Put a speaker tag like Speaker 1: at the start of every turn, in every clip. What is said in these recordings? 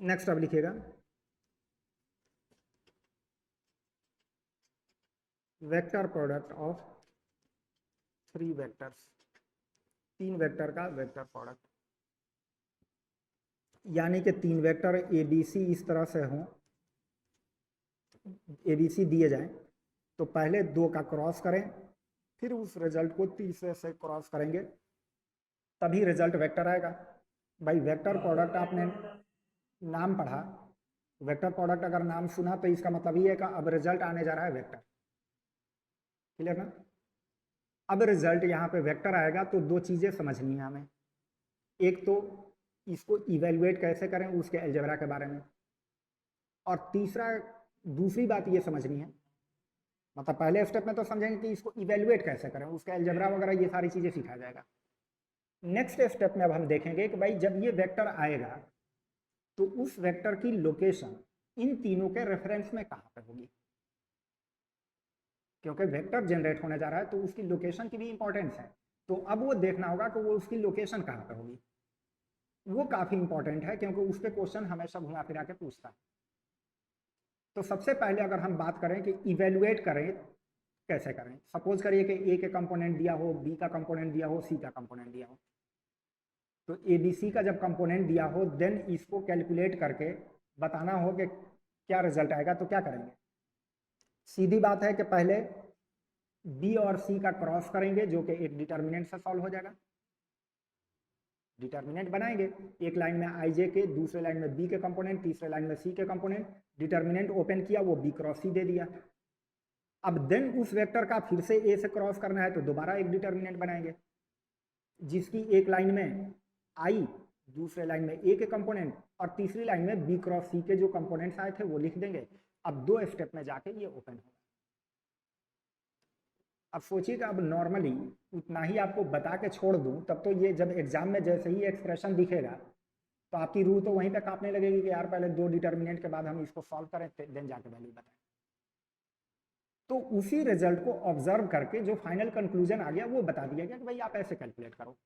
Speaker 1: Next अब लिखिएगा vector product of 3 vectors, 3 vector का वेक्टर प्रोडक्ट, यानी कि 3 वेक्टर ए बी सी इस तरह से हों, ए बी सी दिए जाएं, तो पहले 2 का क्रॉस करें, फिर उस रिजल्ट को तीसरे से क्रॉस करेंगे, तभी रिजल्ट वेक्टर आएगा। भाई वेक्टर प्रोडक्ट आपने नाम पढ़ा, वेक्टर प्रोडक्ट अगर नाम सुना तो इसका मतलब ये है कि अब रिजल्ट आने जा रहा है वेक्टर। क्लियर ना? अब रिजल्ट यहाँ पे वेक्टर आएगा तो 2 चीजें समझनी है हमें। एक तो इसको इवेल्युएट कैसे करें उसके अलजेब्रा के बारे में, और तीसरा दूसरी बात ये समझनी है, मतलब पहले स्टेप में तो समझेंगे कि इसको इवेल्युएट कैसे करें, उसके अलजेब्रा वगैरह ये सारी चीजें सिखाया जाएगा। नेक्स्ट स्टेप में अब हम देखेंगे कि भाई जब ये वेक्टर आएगा तो उस वेक्टर की लोकेशन इन तीनों के रेफरेंस में कहाँ पे होगी, क्योंकि वेक्टर जनरेट होने जा रहा है तो उसकी लोकेशन की भी इंपॉर्टेंस है। तो अब वो देखना होगा कि वो उसकी लोकेशन कहाँ पे होगी। वो काफी इंपॉर्टेंट है क्योंकि उस पर क्वेश्चन हमेशा घुमा फिरा के पूछता है। तो सबसे पहले अगर हम बात करें कि इवेलुएट करें कैसे करें, सपोज करिए कि ए के कंपोनेंट दिया हो, बी का कंपोनेंट दिया हो, सी का कंपोनेंट दिया हो, तो ए बी सी का जब कंपोनेंट दिया हो देन इसको कैलकुलेट करके बताना हो कि क्या रिजल्ट आएगा, तो क्या करेंगे? सीधी बात है कि पहले बी और सी का क्रॉस करेंगे जो कि एक डिटर्मिनेंट से सॉल्व हो जाएगा। डिटर्मिनेंट बनाएंगे, एक लाइन में आई जे के, दूसरे लाइन में बी के कंपोनेंट, तीसरे लाइन में सी के कंपोनेंट, डिटर्मिनेंट ओपन किया, वो बी क्रॉस सी दे दिया। अब देन उस वेक्टर का फिर से ए से क्रॉस करना है तो दोबारा एक डिटर्मिनेंट बनाएंगे जिसकी एक लाइन में आई, दूसरे लाइन में ए के कंपोनेंट और तीसरी लाइन में बी क्रॉस सी के जो कंपोनेंट्स आए थे वो लिख देंगे। अब 2 स्टेप में जाके ये ओपन होगा। अब सोचिएगा, अब नॉर्मली उतना ही आपको बता के छोड़ दूं तब तो ये जब एग्जाम में जैसे ही एक्सप्रेशन दिखेगा तो आपकी रूह तो वहीं पे कांपने लगेगी कि यार पहले 2 डिटर्मिनेंट के बाद हम इसको सॉल्व करें देन जाके वैल्यू बताएं। तो उसी रिजल्ट को ऑब्जर्व करके जो फाइनल कंक्लूजन आ गया वो बता दिया गया कि भाई आप ऐसे कैलकुलेट करो।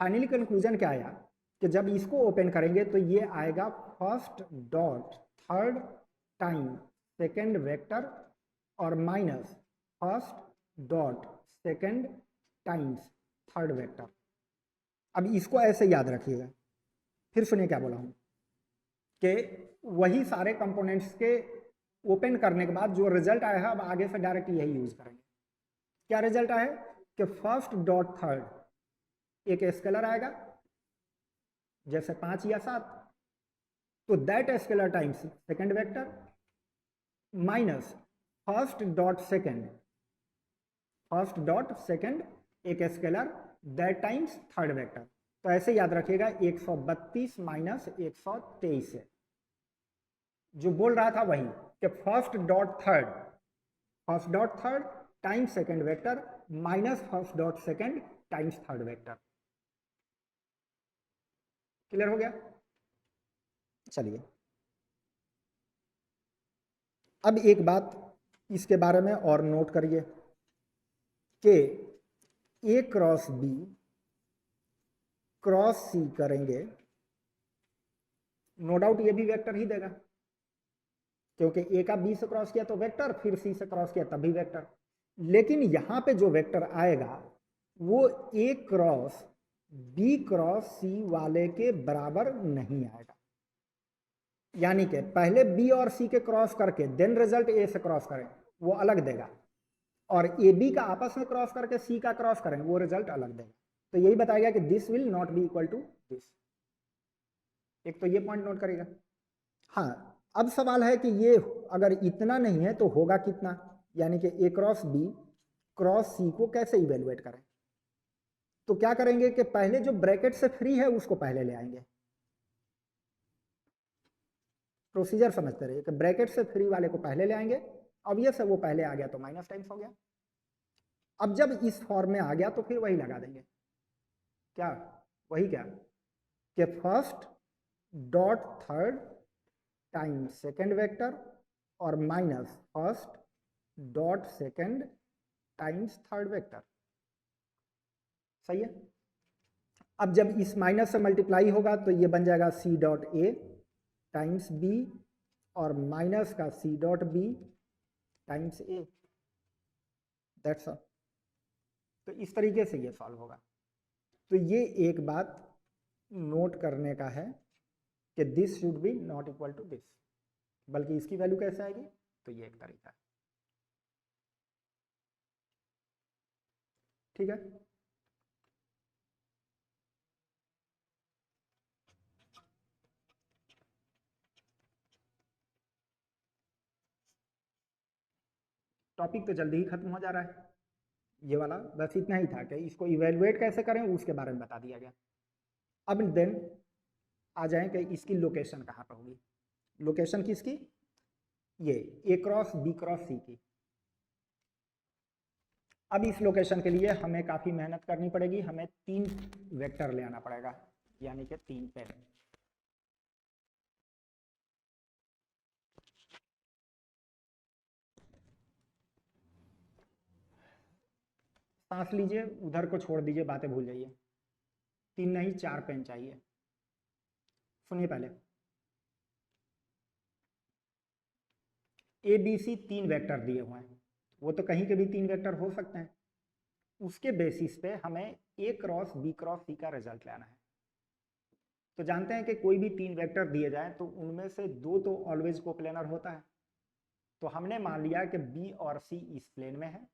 Speaker 1: फाइनली कंक्लूजन क्या आया कि जब इसको ओपन करेंगे तो ये आएगा first dot third time second vector और minus first dot second times third vector. अब इसको ऐसे याद रखिएगा, फिर सुनिए क्या बोला हूं कि वही सारे कंपोनेंट्स के ओपन करने के बाद जो रिजल्ट आया है अब आगे से डायरेक्ट यही यूज करेंगे। क्या रिजल्ट आया कि फर्स्ट डॉट थर्ड एक स्केलर आएगा जैसे 5 या 7, तो that scalar times second vector minus first dot second, first dot second एक scalar that times third vector. तो ऐसे याद रखिएगा 132 माइनस 123 है, जो बोल रहा था वही कि first dot third, first dot third times second vector minus first dot second times third vector. Clear हो गया? चलिए अब एक बात इसके बारे में और नोट करिए कि ए क्रॉस बी क्रॉस सी करेंगे, नो डाउट ये भी वेक्टर ही देगा क्योंकि ए का बी से क्रॉस किया तो वेक्टर, फिर सी से क्रॉस किया तब भी वेक्टर। लेकिन यहां पे जो वेक्टर आएगा वो ए क्रॉस बी क्रॉस सी वाले के बराबर नहीं आएगा, यानी कि पहले बी और सी के क्रॉस करके देन रिजल्ट ए से क्रॉस करें वो अलग देगा, और ए बी का आपस में क्रॉस करके सी का क्रॉस करें वो रिजल्ट अलग देगा। तो यही बताएगा कि this will not be equal to this. एक तो ये पॉइंट नोट करेगा। हाँ, अब सवाल है कि ये अगर इतना नहीं है तो होगा कितना, यानी कि ए क्रॉस बी क्रॉस सी को कैसे इवेलुएट करें। तो क्या करेंगे कि पहले जो ब्रैकेट से फ्री है उसको पहले ले आएंगे। प्रोसीजर समझते रहिए कि ब्रैकेट से फ्री वाले को पहले ले आएंगे, ऑब्वियस है वो पहले आ गया तो माइनस टाइम्स हो गया। अब जब इस फॉर्म में आ गया तो फिर वही लगा देंगे, क्या वही क्या कि first dot third time second vector और minus first dot second times third vector. सही है? अब जब इस माइनस से मल्टीप्लाई होगा तो ये बन जाएगा C dot A times B और माइनस का C dot B times A, that's all. तो इस तरीके से ये सॉल्व होगा। तो ये एक बात नोट करने का है कि this should be not equal to this, बल्कि इसकी वैल्यू कैसे आएगी, तो ये एक तरीका है। ठीक है, टॉपिक तो जल्दी ही खत्म हो जा रहा है। ये वाला बस इतना ही था कि इसको इवेलुएट कैसे करें उसके बारे में बता दिया गया। अब देन आ जाएं कि इसकी लोकेशन कहाँ पर होगी। लोकेशन किसकी, ये ए क्रॉस बी क्रॉस सी की। अब इस लोकेशन के लिए हमें काफ़ी मेहनत करनी पड़ेगी, हमें 3 वेक्टर ले आना पड़ेगा, यानी कि 3 पेन। सांस लीजिए, उधर को छोड़ दीजिए, बातें भूल जाइए। 3 नहीं 4 पेन चाहिए। सुनिए पहले, ए बी सी 3 वेक्टर दिए हुए हैं, वो तो कहीं के भी 3 वेक्टर हो सकते हैं। उसके बेसिस पे हमें ए क्रॉस बी क्रॉस सी का रिजल्ट लाना है। तो जानते हैं कि कोई भी 3 वेक्टर दिए जाए तो उनमें से 2 तो ऑलवेज कोप्लेनर होता है। तो हमने मान लिया कि बी और सी इस प्लेन में है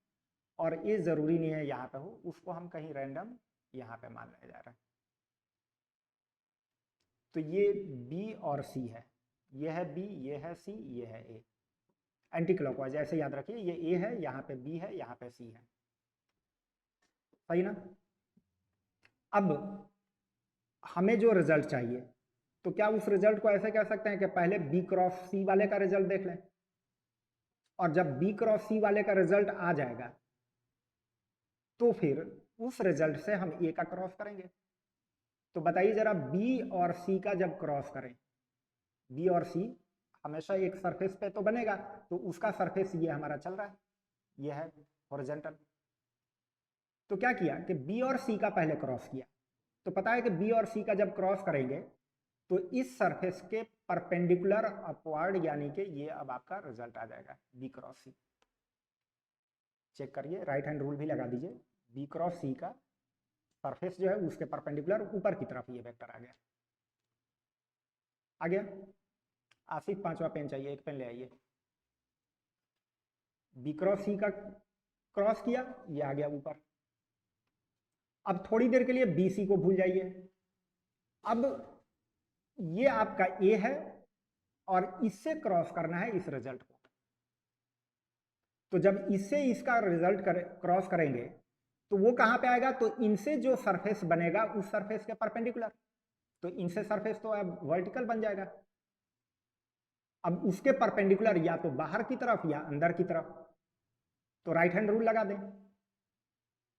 Speaker 1: और ए जरूरी नहीं है यहाँ पे हो, उसको हम कहीं रैंडम यहाँ पे मान लिया जा रहा है। तो ये बी और सी है, ये है बी, ये है सी, ये है ए। एंटी क्लॉकवाइज ऐसे याद रखिए, ये ए है, यहाँ पे बी है, यहाँ पे सी है, सही ना। अब हमें जो रिजल्ट चाहिए, तो क्या उस रिजल्ट को ऐसे कह सकते हैं कि पहले बी क्रॉस सी वाले का रिजल्ट देख लें, और जब बी क्रॉस सी वाले का रिजल्ट आ जाएगा तो फिर उस रिजल्ट से हम ए का क्रॉस करेंगे। तो बताइए जरा, बी और सी का जब क्रॉस करें, बी और सी हमेशा एक सरफेस पे तो बनेगा, तो उसका सरफेस ये हमारा चल रहा है, ये है हॉरिजॉन्टल। तो क्या किया कि बी और सी का पहले क्रॉस किया, तो पता है कि बी और सी का जब क्रॉस करेंगे तो इस सरफेस के परपेंडिकुलर अपवर्ड, यानी कि ये अब आपका रिजल्ट आ जाएगा बी क्रॉस सी। चेक करिए, राइट हैंड रूल भी लगा दीजिए, बी क्रॉस सी का सरफेस जो है उसके परपेंडिकुलर ऊपर की तरफ ये वेक्टर आ गया। आ गया। आसिफ 5वां पेन चाहिए, एक पेन ले आइए। बी क्रॉस सी का क्रॉस किया, ये आ गया ऊपर। अब थोड़ी देर के लिए बी सी को भूल जाइए। अब ये आपका ए है और इससे क्रॉस करना है इस रिजल्ट को। तो जब इससे इसका रिजल्ट क्रॉस करेंगे तो वो कहां पे आएगा, तो इनसे जो सरफेस बनेगा उस सरफेस के परपेंडिकुलर। तो इनसे सरफेस तो अब वर्टिकल बन जाएगा। अब उसके परपेंडिकुलर या तो बाहर की तरफ या अंदर की तरफ। तो राइट हैंड रूल लगा दें।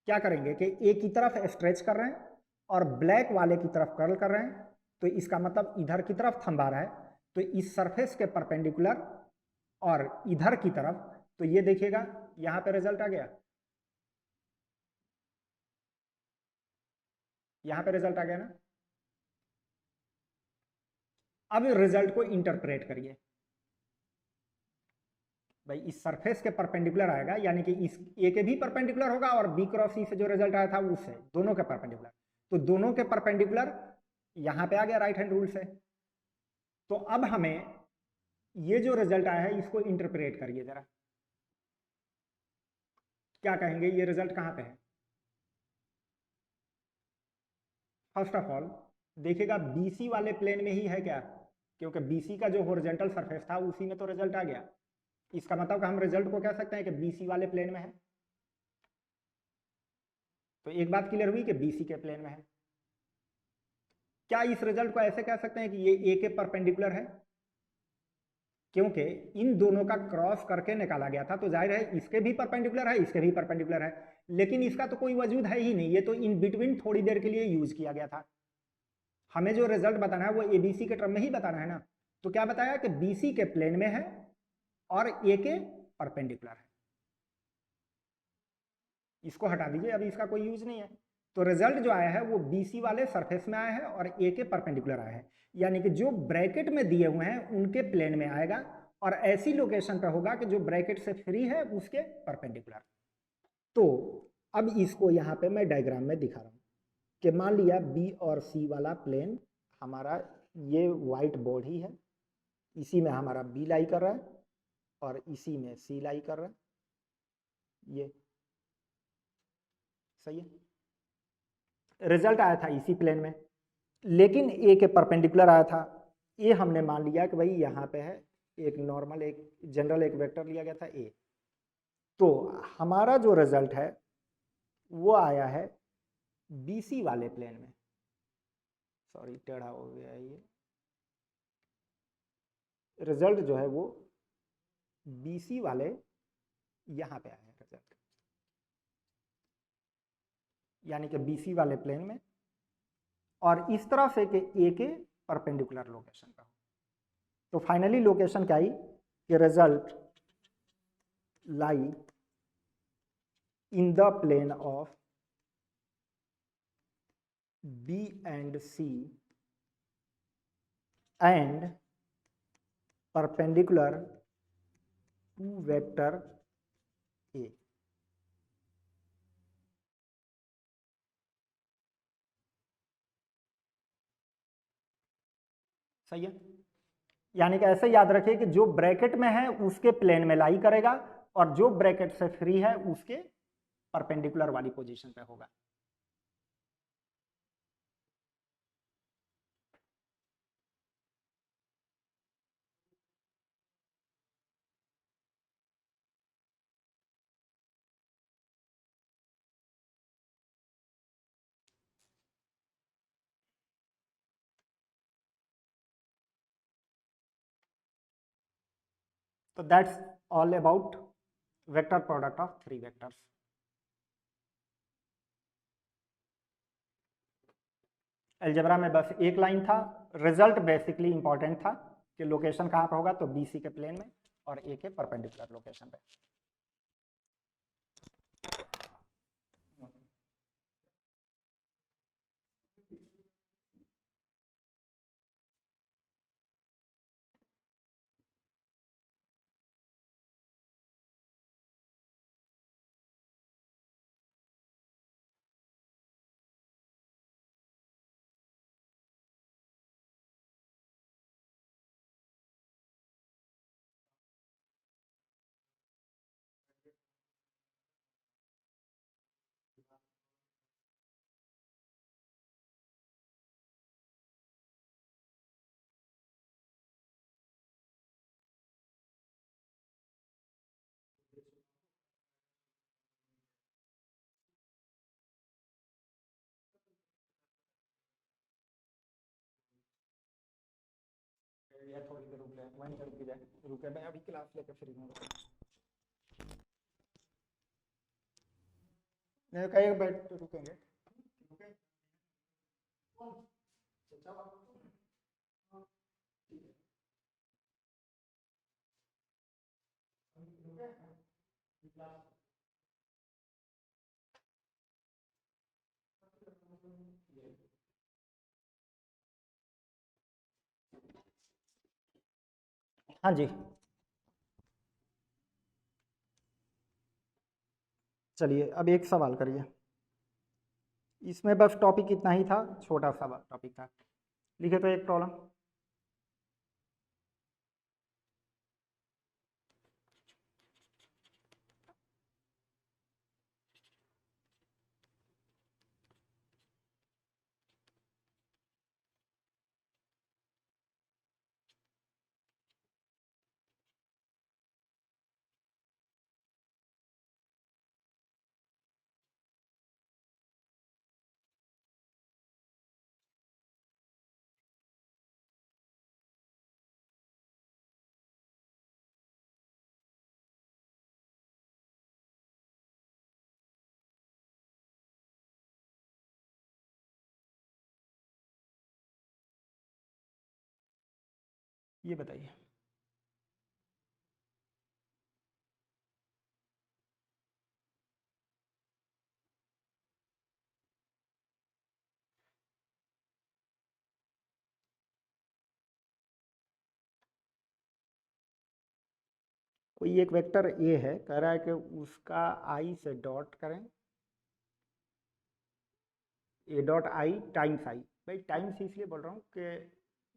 Speaker 1: क्या करेंगे कि ए की तरफ स्ट्रेच कर रहे हैं और ब्लैक वाले की तरफ कर्ल कर रहे हैं, तो इसका मतलब इधर की तरफ थंब आ रहा है, तो इस सरफेस के परपेंडिकुलर और इधर की तरफ, तो ये देखिएगा यहां पे रिजल्ट आ गया, यहां पे रिजल्ट आ गया ना। अब रिजल्ट को इंटरप्रेट करिए भाई, इस सरफेस के परपेंडिकुलर आएगा, यानी कि इस ए के भी परपेंडिकुलर होगा और बी क्रॉस सी से जो रिजल्ट आया था उससे, दोनों के परपेंडिकुलर। तो दोनों के परपेंडिकुलर यहां पे आ गया राइट हैंड रूल से। तो अब हमें ये जो रिजल्ट आया है इसको इंटरप्रेट करिए जरा, क्या कहेंगे, ये रिजल्ट कहां पे है। फर्स्ट ऑफ ऑल देखिएगा बीसी वाले प्लेन में ही है क्या, क्योंकि बीसी का जो हॉरिजॉन्टल सरफेस था उसी में तो रिजल्ट आ गया। इसका मतलब हम रिजल्ट को कह सकते हैं कि बीसी वाले प्लेन में है। तो एक बात क्लियर हुई कि बीसी के प्लेन में है। क्या इस रिजल्ट को ऐसे कह सकते हैं कि ये ए के परपेंडिकुलर है, क्योंकि इन दोनों का क्रॉस करके निकाला गया था, तो जाहिर है इसके भी परपेंडिकुलर है, इसके भी परपेंडिकुलर है, लेकिन इसका तो कोई वजूद है ही नहीं, ये तो इन बिटवीन थोड़ी देर के लिए यूज किया गया था। हमें जो रिजल्ट बताना है वो एबीसी के टर्म में ही बताना है ना। तो क्या बताया कि बीसी के प्लेन में है और ए के परपेंडिकुलर है। इसको हटा दीजिए, अभी इसका कोई यूज नहीं है। तो रिजल्ट जो आया है वो BC वाले सरफेस में आया है और A के परपेंडिकुलर आया है, यानी कि जो ब्रैकेट में दिए हुए हैं उनके प्लेन में आएगा और ऐसी लोकेशन पे होगा कि जो ब्रैकेट से फ्री है उसके परपेंडिकुलर। तो अब इसको यहाँ पे मैं डायग्राम में दिखा रहा हूँ कि मान लिया B और C वाला प्लेन हमारा ये वाइट बोर्ड ही है, इसी में हमारा B लाई कर रहा है और इसी में C लाई कर रहा है, ये सही है। रिजल्ट आया था इसी प्लेन में, लेकिन ए के परपेंडिकुलर आया था। ए हमने मान लिया कि भाई यहाँ पे है, एक नॉर्मल एक जनरल एक वेक्टर लिया गया था ए। तो हमारा जो रिजल्ट है वो आया है BC वाले प्लेन में, सॉरी टेढ़ा हो गया है ये, रिजल्ट जो है वो BC वाले यहाँ पे आया है रिजल्ट, यानी कि BC वाले प्लेन में और इस तरह से कि ए के परपेंडिकुलर लोकेशन का। तो फाइनली लोकेशन क्या आई कि result lie in the plane of B and C and perpendicular to vector A। सही है, यानी कि ऐसे याद रखिए कि जो ब्रैकेट में है उसके प्लेन में लाई करेगा और जो ब्रैकेट से फ्री है उसके परपेंडिकुलर वाली पोजीशन पे होगा। तो that's all about vector product of three vectors. Algebra में बस एक लाइन था, रिजल्ट बेसिकली इंपॉर्टेंट था कि लोकेशन कहाँ पर होगा, तो BC के प्लेन में और A के परपेंडिकुलर लोकेशन पे। या थोड़ी देर रुक जाए, वहीं रुक जाए, रुके मैं अभी क्लास लेकर फ्री हूँ। नहीं कहीं बैठ रुकेंगे, रुके हाँ जी। चलिए अब एक सवाल करिए, इसमें बस टॉपिक इतना ही था, छोटा सा टॉपिक था। लिखे तो एक प्रॉब्लम। ये बताइए, कोई एक वेक्टर ए है, कह रहा है कि उसका आई से डॉट करें, ए डॉट आई टाइम्स आई। भाई टाइम्स इसलिए बोल रहा हूँ कि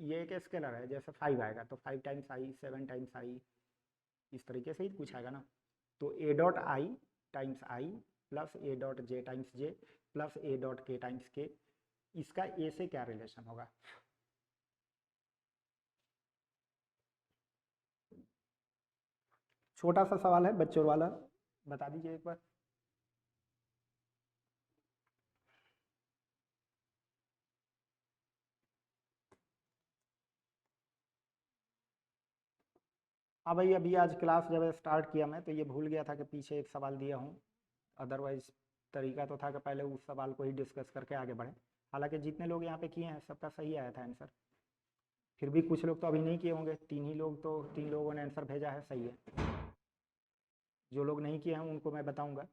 Speaker 1: ये एक स्केलर है, जैसे 5 आएगा तो 5 टाइम्स आई, 7 टाइम्स आई, इस तरीके से ही कुछ आएगा ना। तो ए dot I times I plus A dot J times J plus A dot के टाइम्स के, इसका ए से क्या रिलेशन होगा? छोटा सा सवाल है, बच्चों वाला, बता दीजिए एक बार। हाँ भाई, अभी आज क्लास जब स्टार्ट किया मैं तो ये भूल गया था कि पीछे एक सवाल दिया हूँ। अदरवाइज तरीका तो था कि पहले उस सवाल को ही डिस्कस करके आगे बढ़ें। हालांकि जितने लोग यहाँ पे किए हैं सबका सही आया था आंसर। फिर भी कुछ लोग तो अभी नहीं किए होंगे, 3 ही लोग, तो 3 लोगों ने आंसर भेजा है, सही है। जो लोग नहीं किए हैं उनको मैं बताऊँगा,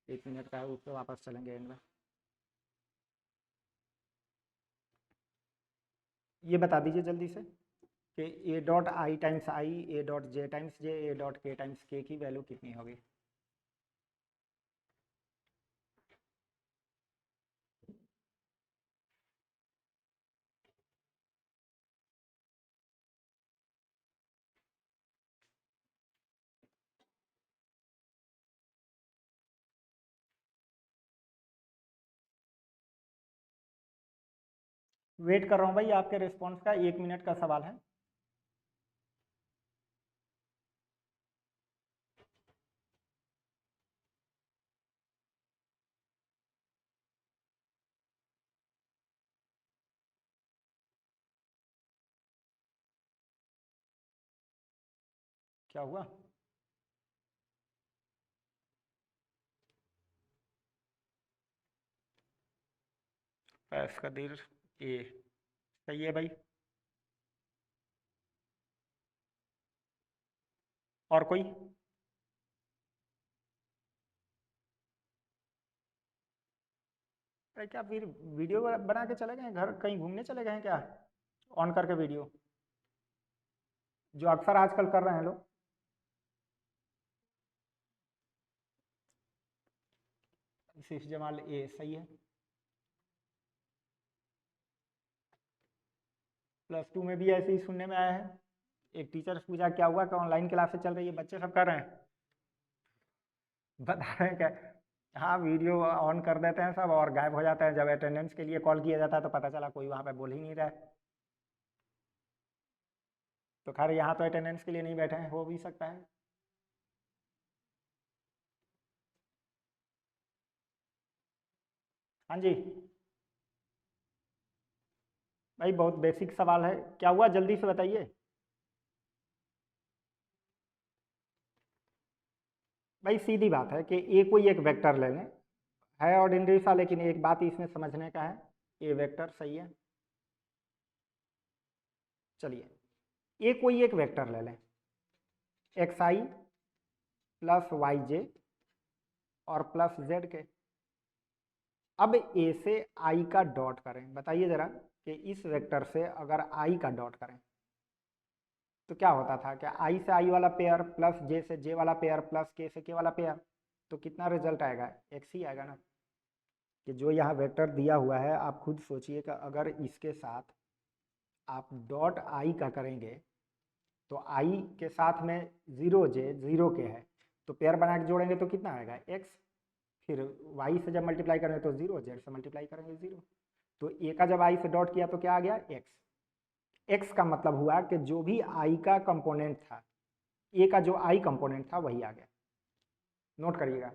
Speaker 1: 1 मिनट का है, उस पर वापस चलेंगे एंड में। ये बता दीजिए जल्दी से कि ए dot I times I, A dot J times J, A dot के टाइम्स के की वैल्यू कितनी होगी? वेट कर रहा हूँ भाई आपके रिस्पॉन्स का, 1 मिनट का सवाल है। क्या हुआ? पैस कदीर ए, सही है भाई। और कोई? अरे क्या फिर वीडियो बना के चले गए घर, कहीं घूमने चले गए हैं क्या? ऑन करके वीडियो, जो अक्सर आजकल कर रहे हैं लोग। सिर्फ जमाल ए सही है। +2 में भी ऐसे ही सुनने में आया है। एक टीचर से पूछा क्या हुआ, कि ऑनलाइन क्लासेस चल रही है, बच्चे सब कर रहे हैं। बता रहे हैं क्या? हाँ, वीडियो ऑन कर देते हैं सब और गायब हो जाते हैं। जब अटेंडेंस के लिए कॉल किया जाता है तो पता चला कोई वहाँ पे बोल ही नहीं रहा है। तो खैर यहाँ तो अटेंडेंस के लिए नहीं बैठे हैं, हो भी सकता है। हाँ जी भाई, बहुत बेसिक सवाल है, क्या हुआ जल्दी से बताइए। भाई सीधी बात है कि ए कोई एक वेक्टर ले लें, है ऑर्डिनरी सा, लेकिन एक बात इसमें समझने का है, ए वेक्टर सही है। चलिए, ए कोई एक वेक्टर ले लें, एक्स आई प्लस वाई जे और प्लस जेड के। अब ए से आई का डॉट करें, बताइए जरा कि इस वेक्टर से अगर आई का डॉट करें तो क्या होता था? क्या आई से आई वाला पेयर प्लस जे से जे वाला पेयर प्लस के से के वाला पेयर, तो कितना रिजल्ट आएगा? एक्स ही आएगा ना। कि जो यहाँ वेक्टर दिया हुआ है, आप खुद सोचिए कि अगर इसके साथ आप डॉट आई का करेंगे तो आई के साथ में 0 जे 0 के है, तो पेयर बना के जोड़ेंगे तो कितना आएगा? एक्स। फिर वाई से जब मल्टीप्लाई करेंगे तो 0, जेड से मल्टीप्लाई करेंगे 0। तो ए का जब आई से डॉट किया तो क्या आ गया? एक्स। एक्स का मतलब हुआ कि जो भी आई का कंपोनेंट था, ए का जो आई कंपोनेंट था वही आ गया। नोट करिएगा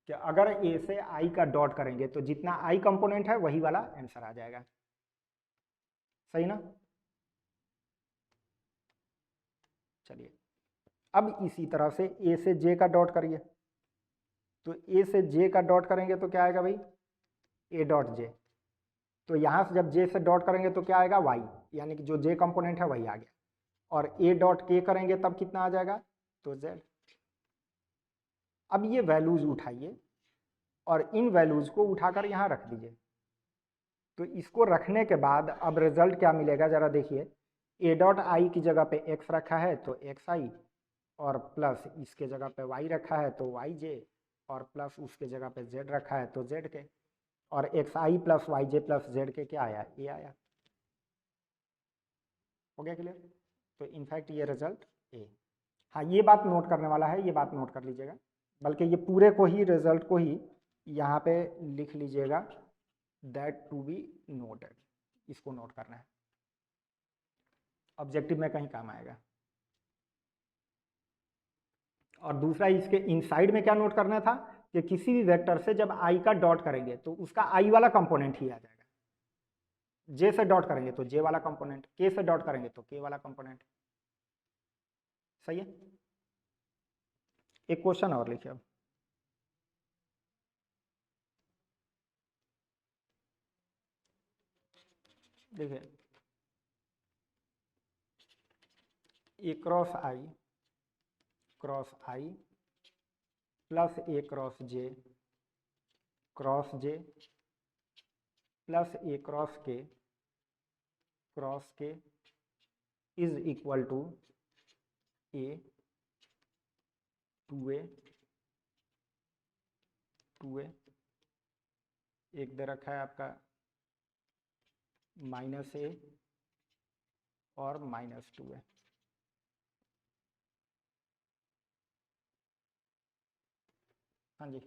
Speaker 1: कि अगर ए से आई का डॉट करेंगे तो जितना आई कंपोनेंट है वही वाला आंसर आ जाएगा। सही ना? चलिए, अब इसी तरह से ए से जे का डॉट करिए, तो ए से जे का डॉट करेंगे तो क्या आएगा भाई? ए डॉट जे। तो यहाँ से जब जे से डॉट करेंगे तो क्या आएगा? वाई, यानी कि जो जे कंपोनेंट है वही आ गया। और ए डॉट के करेंगे तब कितना आ जाएगा? तो जेड। अब ये वैल्यूज उठाइए और इन वैल्यूज को उठाकर यहाँ रख दीजिए। तो इसको रखने के बाद अब रिजल्ट क्या मिलेगा जरा देखिए। ए डॉट आई की जगह पे एक्स रखा है तो एक्स आई, और प्लस इसके जगह पे y रखा है तो वाई जे, और प्लस उसके जगह पे z रखा है तो z के, और एक्स आई प्लस वाई जे प्लस जेड के क्या आया, ए आया। हो गया क्लियर? तो इनफैक्ट ये रिजल्ट ए। हाँ ये बात नोट करने वाला है, ये बात नोट कर लीजिएगा, बल्कि ये पूरे को ही रिजल्ट को ही यहाँ पे लिख लीजिएगा, दैट टू बी नोटेड, इसको नोट करना है, ऑब्जेक्टिव में कहीं काम आएगा। और दूसरा इसके इनसाइड में क्या नोट करना था कि किसी भी वेक्टर से जब आई का डॉट करेंगे तो उसका आई वाला कंपोनेंट ही आ जाएगा, जे से डॉट करेंगे तो जे वाला कंपोनेंट, के से डॉट करेंगे तो के वाला कंपोनेंट। सही है? एक क्वेश्चन और लिखिए अब। देखिए A cross I plus A cross J plus A cross K is equal to A two A, एक दे रखा है आपका माइनस ए और माइनस 2a। हाँ जी,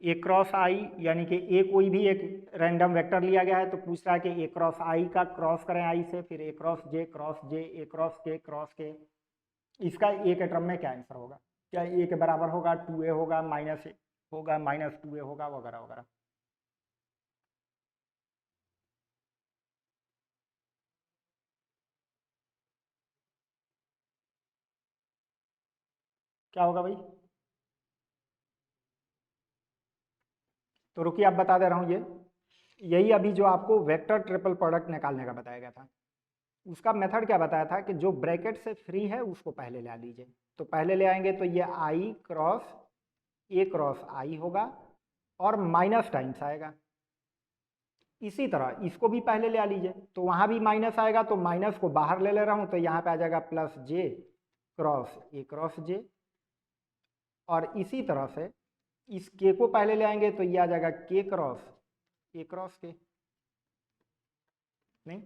Speaker 1: ए क्रॉस आई यानी कि ए कोई भी एक रैंडम वेक्टर लिया गया है तो पूछ रहा है कि ए क्रॉस आई का क्रॉस करें आई से, फिर ए क्रॉस जे ए क्रॉस के, इसका ए के टर्म में क्या आंसर होगा, क्या ए के बराबर होगा, 2a होगा, माइनस ए होगा, माइनस 2a होगा, वगैरह वगैरह। क्या होगा भाई? तो रुकिए आप बता दे रहा हूँ, ये यही अभी जो आपको वेक्टर ट्रिपल प्रोडक्ट निकालने का बताया गया था, उसका मेथड क्या बताया था कि जो ब्रैकेट से फ्री है उसको पहले ले लीजिए। तो पहले ले आएंगे तो ये आई क्रॉस आई होगा और माइनस टाइम्स आएगा। इसी तरह इसको भी पहले ले आ लीजिए, तो वहां भी माइनस आएगा तो माइनस को बाहर ले रहा हूं तो यहाँ पे आ जाएगा प्लस जे क्रॉस जे, और इसी तरह से इस के को पहले ले आएंगे तो ये आ जाएगा के क्रॉस के, नहीं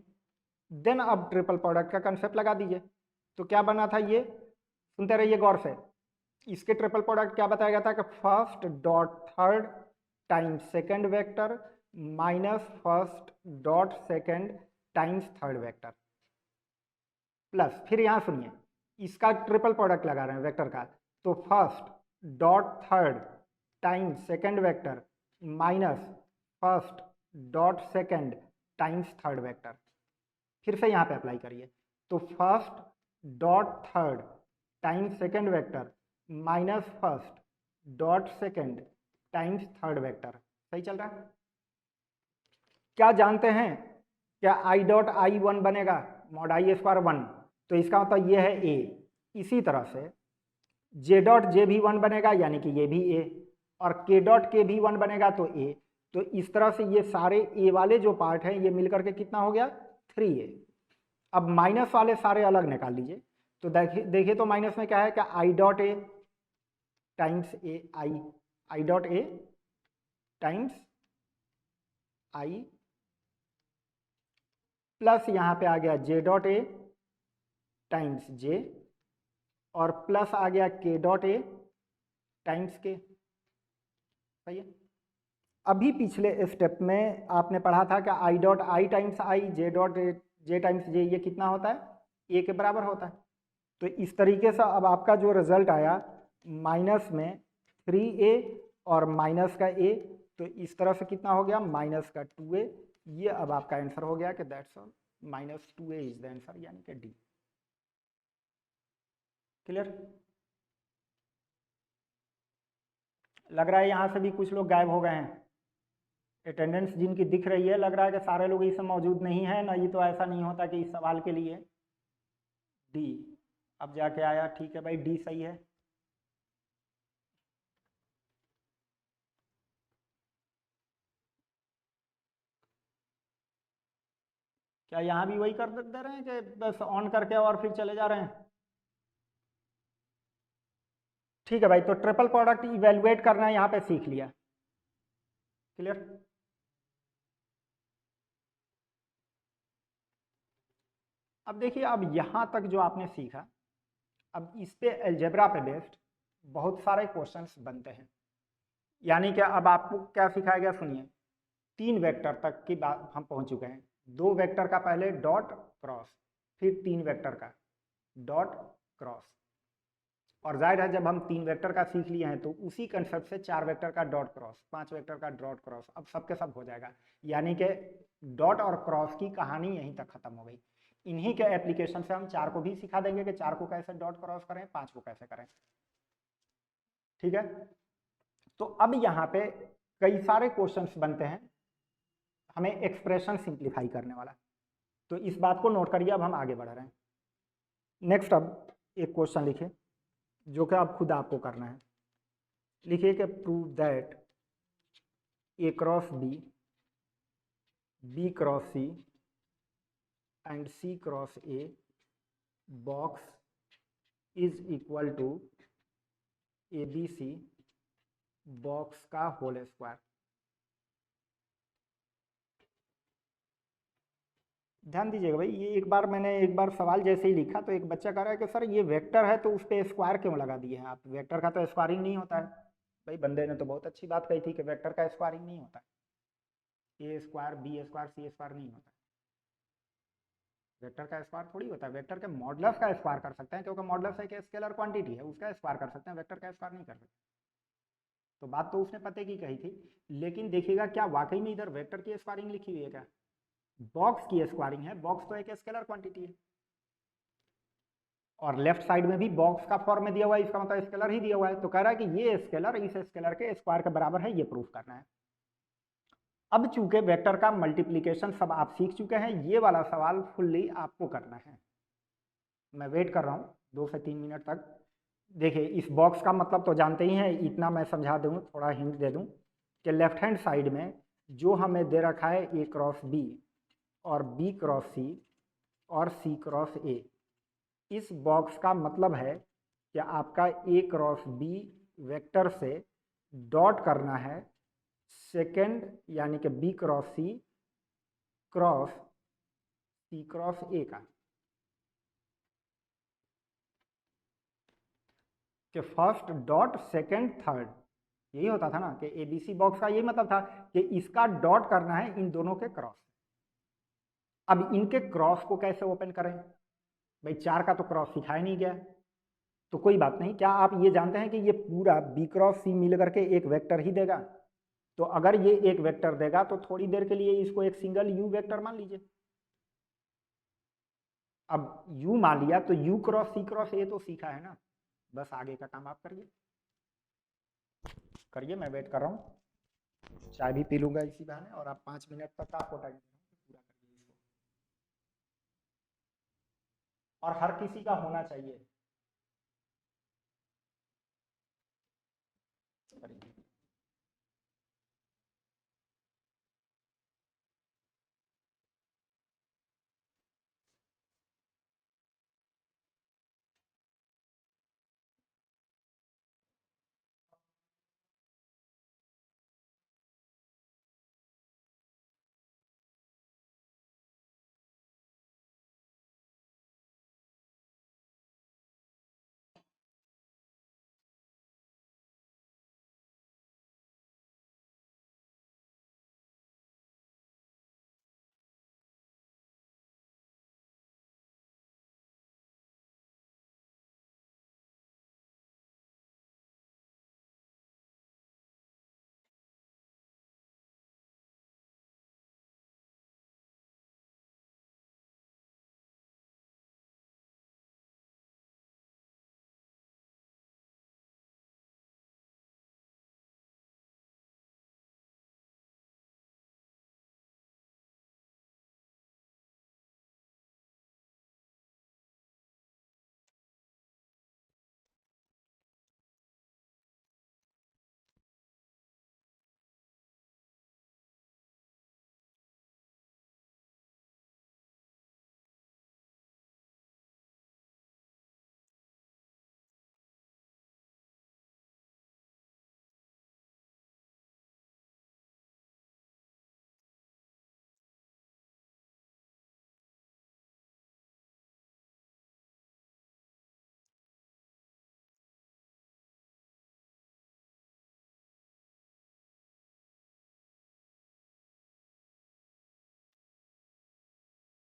Speaker 1: देन अब ट्रिपल प्रोडक्ट का कंसेप्ट लगा दीजिए। तो क्या बना था ये, सुनते रहिए गौर से, इसके ट्रिपल प्रोडक्ट क्या बताया गया था कि first dot third times second vector minus first dot second times third vector, plus फिर यहां सुनिए इसका ट्रिपल प्रोडक्ट लगा रहे हैं वेक्टर का, तो first dot third times second vector minus first dot second times third vector. फिर से यहाँ पे अप्लाई करिए, तो first dot third times second vector minus first dot second times third vector. सही चल रहा है? क्या जानते हैं, क्या आई डॉट आई 1 बनेगा मॉड आई स्क्वायर 1, तो इसका मतलब ये है ए। इसी तरह से जे डॉट जे भी 1 बनेगा यानी कि ये भी ए, और के डॉट के भी 1 बनेगा तो ए। तो इस तरह से ये सारे ए वाले जो पार्ट हैं ये मिलकर के कितना हो गया, 3a। अब माइनस वाले सारे अलग निकाल लीजिए, तो देखिए तो माइनस में क्या है, क्या I dot A times A I dot A times I, plus यहाँ पे आ गया जे डॉट ए टाइम्स जे, और प्लस आ गया के डॉट ए टाइम्स के। सही है? अभी पिछले स्टेप में आपने पढ़ा था कि I dot I times I J dot J times J, ये कितना होता है, ए के बराबर होता है। तो इस तरीके से अब आपका जो रिजल्ट आया माइनस में 3a और माइनस का a, तो इस तरह से कितना हो गया, माइनस का 2a। ये अब आपका आंसर हो गया कि that's all, minus 2a is the answer, यानी कि डी। क्लियर? लग रहा है यहाँ से भी कुछ लोग गायब हो गए हैं, अटेंडेंस जिनकी दिख रही है लग रहा है कि सारे लोग इसमें मौजूद नहीं है ना, ये तो ऐसा नहीं होता कि इस सवाल के लिए डी। अब जाके आया, ठीक है भाई, डी सही है। क्या यहाँ भी वही कर दे रहे हैं कि बस ऑन करके और फिर चले जा रहे हैं? ठीक है भाई, तो ट्रिपल प्रोडक्ट इवेलुएट करना यहाँ पे सीख लिया। क्लियर? अब देखिए, अब यहाँ तक जो आपने सीखा, अब इस पे अलजेब्रा पे बेस्ड बहुत सारे क्वेश्चंस बनते हैं। यानी कि अब आपको क्या सिखाया गया सुनिए, 3 वेक्टर तक की बात हम पहुंच चुके हैं। 2 वेक्टर का पहले डॉट क्रॉस, फिर 3 वेक्टर का डॉट क्रॉस। और जाहिर है जब हम 3 वेक्टर का सीख लिए हैं तो उसी कंसेप्ट से 4 वेक्टर का डॉट क्रॉस, 5 वेक्टर का डॉट क्रॉस, अब सबके सब हो जाएगा। यानी कि डॉट और क्रॉस की कहानी यहीं तक खत्म हो गई। इन्हीं के एप्लीकेशन से हम 4 को भी सिखा देंगे कि 4 को कैसे डॉट क्रॉस करें, 5 को कैसे करें। ठीक है? तो अब यहाँ पे कई सारे क्वेश्चंस बनते हैं हमें एक्सप्रेशन सिंप्लीफाई करने वाला। तो इस बात को नोट करिए, अब हम आगे बढ़ रहे हैं। नेक्स्ट अब एक क्वेश्चन लिखिए जो कि अब खुद आपको करना है। लिखिए कि prove that A cross B, B cross C and C cross A box is equal to A B C box का होल स्क्वायर। ध्यान दीजिएगा भाई, ये मैंने एक बार सवाल जैसे ही लिखा तो एक बच्चा कह रहा है कि सर ये वेक्टर है तो उस पर स्क्वायर क्यों लगा दिए हैं आप, वेक्टर का तो स्क्वायरिंग नहीं होता है। भाई बंदे ने तो बहुत अच्छी बात कही थी कि वेक्टर का स्क्वायरिंग नहीं होता है, ए स्क्वायर बी स्क्वायर सी स्क्वायर नहीं होता है। वेक्टर का स्क्वायर थोड़ी होता है, वेक्टर के मॉडुलस का स्क्वायर कर सकते हैं क्योंकि मॉडुलस एक स्केलर क्वांटिटी है, उसका स्क्वायर कर सकते हैं, वेक्टर का स्क्वायर नहीं कर सकते। तो बात तो उसने पते की कही थी, लेकिन देखिएगा क्या वाकई में इधर वेक्टर की स्क्वायरिंग लिखी हुई है क्या? बॉक्स की स्क्वायरिंग है, बॉक्स तो एक स्केलर क्वांटिटी है। और लेफ्ट साइड में भी बॉक्स का फॉर्म में दिया हुआ है, इसका मतलब स्केलर ही दिया हुआ है। तो कह रहा है कि ये स्केलर इस स्केलर के स्क्वायर के बराबर है, ये प्रूफ करना है। अब चूंकि वेक्टर का मल्टीप्लीकेशन सब आप सीख चुके हैं, ये वाला सवाल फुल्ली आपको करना है। मैं वेट कर रहा हूँ 2 से 3 मिनट तक। देखिए इस बॉक्स का मतलब तो जानते ही हैं, इतना मैं समझा दूँ, थोड़ा हिंट दे दूँ कि लेफ्ट हैंड साइड में जो हमें दे रखा है ए क्रॉस बी और बी क्रॉस सी और सी क्रॉस ए, इस बॉक्स का मतलब है कि आपका ए क्रॉस बी वेक्टर से डॉट करना है सेकंड यानी कि B cross C cross A का, कि फर्स्ट डॉट सेकंड थर्ड। यही होता था ना कि एबीसी बॉक्स का यही मतलब था कि इसका डॉट करना है इन दोनों के क्रॉस। अब इनके क्रॉस को कैसे ओपन करें? भाई 4 का तो क्रॉस सिखाया नहीं गया, तो कोई बात नहीं। क्या आप ये जानते हैं कि ये पूरा बी क्रॉस सी मिल करके एक वेक्टर ही देगा? तो अगर ये एक वेक्टर देगा तो थोड़ी देर के लिए इसको एक सिंगल यू वेक्टर मान लीजिए। अब यू मान लिया तो U cross C cross A तो सीखा है ना, बस आगे का काम आप करिए। करिए, मैं वेट कर रहा हूँ, चाय भी पी लूंगा इसी बहाने, और आप 5 मिनट तक आपको टाइम दे रहा हूँ, पूरा करिए इसको। और हर किसी का होना चाहिए। करिए।